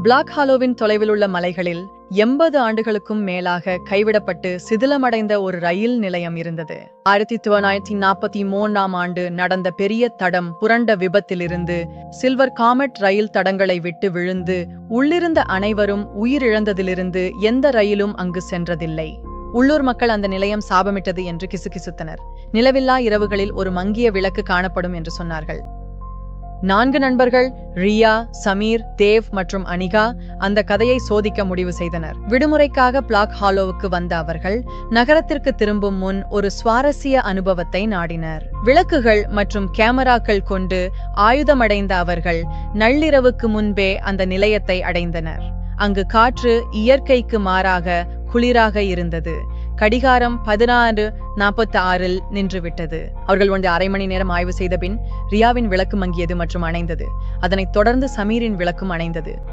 Black Halloween தொலைவிலுள்ள மலைகளில் 80 ஆண்டுகளுக்கும் மேலாக கைவிடப்பட்டு சிதிலமடைந்த ஒரு ரயில் நிலையம் இருந்தது. 1943ஆம் ஆண்டு நடந்த பெரிய தடம் புரண்ட விபத்திலிருந்து சில்வர் காமெட் ரயில் தடங்களை விட்டு விழுந்து உள்ளிருந்த அனைவரும் உயிரிழந்ததிலிருந்து எந்த ரயிலும் அங்கு சென்றதில்லை. உள்ளூர் மக்கள் அந்த நிலையம் சாபமிட்டது என்று கிசுகிசுத்தனர். நிலவில்லா இரவுகளில் ஒரு மங்கிய விளக்கு காணப்படும் என்று சொன்னார்கள். 4 நண்பர்கள் ரியா, சமீர், தேவ் மற்றும் அனிகா அந்த கதையை சோதிக்க முடிவு செய்தனர். விடுமுறைக்காக பிளாக் ஹாலோவுக்கு வந்த அவர்கள் நகரத்திற்கு திரும்பும் முன் ஒரு சுவாரஸ்ய அனுபவத்தை நாடினர். விளக்குகள் மற்றும் கேமராக்கள் கொண்டு ஆயுதமடைந்த அவர்கள் நள்ளிரவுக்கு முன்பே அந்த நிலையத்தை அடைந்தனர். அங்கு காற்று இயற்கைக்கு மாறாக குளிராக இருந்தது. கடிகாரம் 16:46 நின்றுவிட்டது. அவர்கள் அரை மணி நேரம் ஆய்வு செய்த பின் ரியாவின் விளக்கு மங்கியது மற்றும் அணைந்தது. அதனைத் தொடர்ந்து சமீரின் விளக்கும் அணைந்தது.